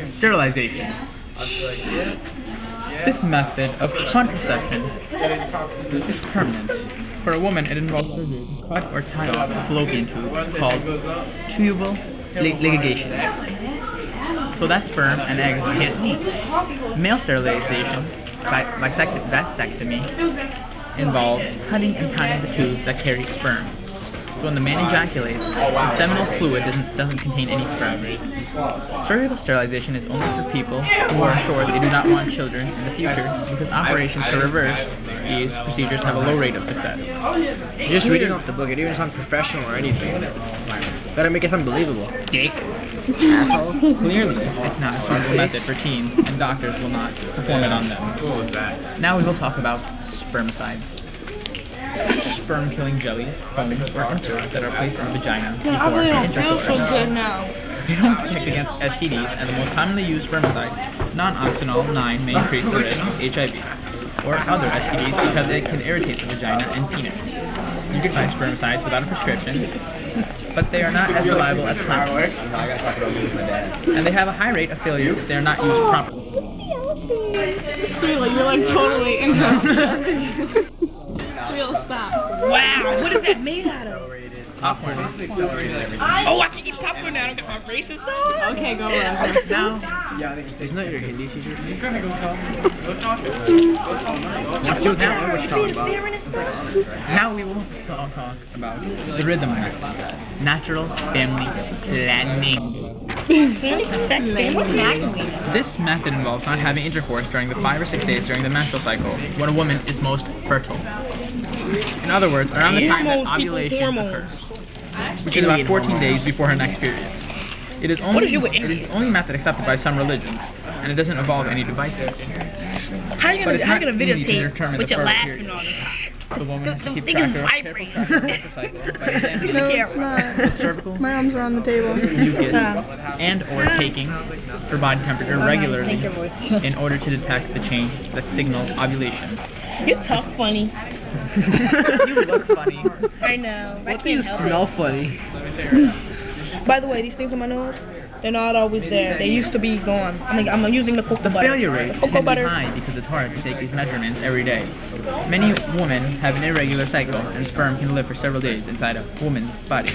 Sterilization. This method of contraception is permanent. For a woman, it involves surgery to cut or tie off the fallopian tubes called tubal ligation, so that sperm and eggs can't meet. Male sterilization, vasectomy, involves cutting and tying the tubes that carry sperm. So when the man ejaculates, the seminal fluid doesn't contain any sperm. Surgical sterilization is only for people who are sure they do not want children in the future, because operations to reverse these procedures have a low rate of success. You're just reading off the book. It didn't sound professional or anything. Gotta make it sound believable. Dick. Asshole. Clearly, it's not a suitable method for teens, and doctors will not perform it on them. What was that? Now we will talk about spermicides. Sperm-killing jellies, foams, or inserts that are placed in the vagina before intercourse. They don't protect against STDs, and the most commonly used spermicide, non-oxynol 9, may increase the risk of HIV or other STDs because it can irritate the vagina and penis. You can buy spermicides without a prescription, but they are not as reliable as condoms. And they have a high rate of failure if they are not used properly. Sweela, you're like totally interrupting. Sweela, stop. Wow, what is that made out of? Popcorn. Oh, I can eat popcorn now. I don't got my braces on. Okay, go on. Now, It's not your Hindi teacher. now we will talk about the rhythm method. Natural family planning. Sex game. What magazine? This method involves not having intercourse during the 5 or 6 days during the menstrual cycle, when a woman is most fertile. In other words, around the time that ovulation occurs, which is about 14 days before her next period. It is only the only method accepted by some religions, and it doesn't involve any devices. How are you gonna videotape with your laughing period. all the time? The woman has to keep thing is track of vibrating. careful track of the cycle by examining No, it's not. the cervical My arms are on the table. mucus and or taking her body temperature regularly in order to detect the change that signal ovulation. You talk funny. You look funny. I know. I What do you can't help smell funny? it. By the way, these things on my nose, they're not always there. They used to be gone. I'm using the cocoa The butter. failure rate The cocoa can be butter. high because it's hard to take these measurements every day. Many women have an irregular cycle, and sperm can live for several days inside a woman's body.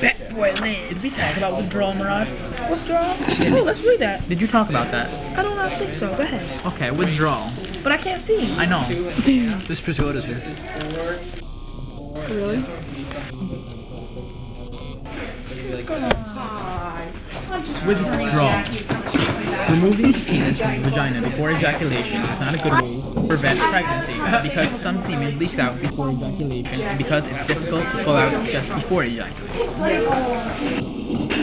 That boy Did we lives. talk about withdrawal, Murad? Withdrawal? Oh, let's read that. Did you talk about that? I don't think so. Go ahead. Okay, withdrawal. But I can't see. I know. This Priscilla's here. Really? Withdrawal. Removing the penis from the vagina before ejaculation is not a good way to prevent pregnancy, because some semen leaks out before ejaculation and because it's difficult to pull out just before ejaculation.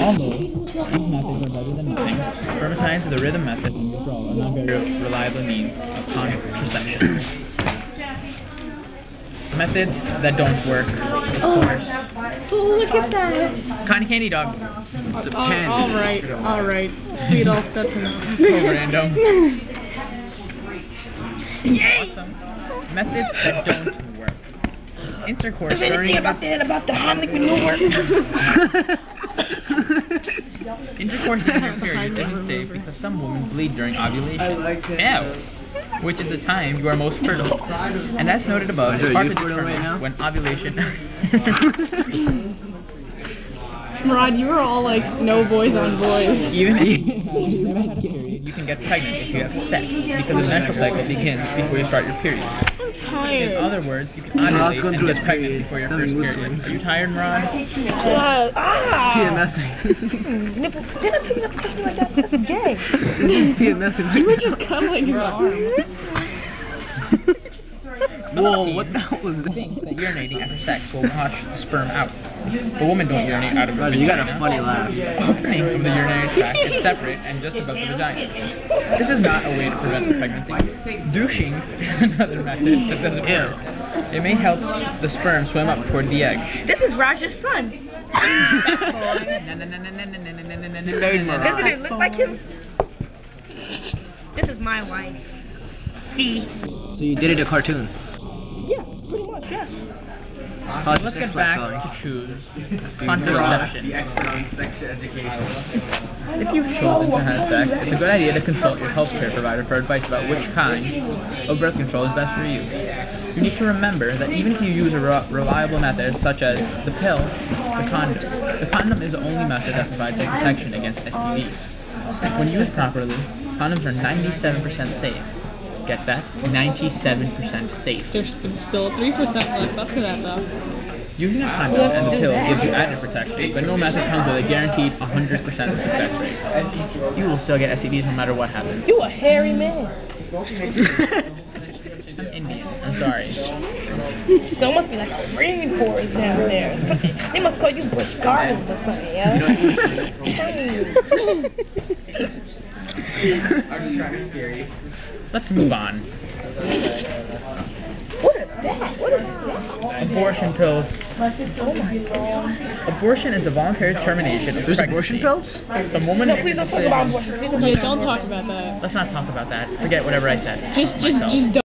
Although these methods are better than nothing, spermicides, the rhythm method, and withdrawal are not very reliable means of contraception. Methods that don't work, of course. Oh, look at that. Cotton candy dog. It's a pen. Alright. Sweetal, that's enough. So random. Awesome. Methods that don't work. Intercourse Is anything about the Heimlich maneuver? Intercourse during your period isn't safe because some women bleed during ovulation. Which is the time you are most fertile. And as noted above, it's hard to determine when ovulation. Murad, you were all like, no boys on boys. Even if you've never had a period, you can get pregnant if you have sex, because the menstrual cycle begins before you start your period. I'm In tired. other words, you can ovulate and get pregnant before your first period. Are you tired, Murad? PMSing. Nipple. Didn't I tell you not to touch me like that? That's gay. PMSing. You were just cuddling your arm. Whoa, what the hell was that? think that urinating after sex will wash the sperm out. But women don't urinate out of the Brother, vagina. you got a funny laugh. Opening of the urinary tract is separate and just above the vagina. This is not a way to prevent pregnancy. Douching is another method that doesn't work. It may help the sperm swim up toward the egg. This is Raja's son. Doesn't it look like him? This is my wife. Fee. So you did it a cartoon. Yes, pretty much, yes. Let's get back to choose contraception. The expert on sex education. If you've chosen to have sex, it's a good idea to consult your healthcare provider for advice about which kind of birth control is best for you. You need to remember that even if you use a reliable method such as the pill, the condom is the only method that provides a protection against STDs. When used properly, condoms are 97% safe. Get that? 97% safe. There's still 3% left after that, though. Using a condom and the pill gives you added protection, but no method comes with a guaranteed 100% success rate. You will still get STDs no matter what happens. You a hairy man. I'm Indian. I'm sorry. So it must be like a rainforest down there. It's like, they must call you Busch Gardens or something, yeah? I'm just trying to scare you. Let's move on. What is that? What is that? Abortion pills. Oh my god. Abortion is the voluntary termination of There's pregnancy. abortion pills? Some woman No, makes please a don't talk about decision. abortion. Please don't talk Yeah, about don't abortion. talk about that. Let's not talk about that. Forget whatever I said. Just Myself. don't.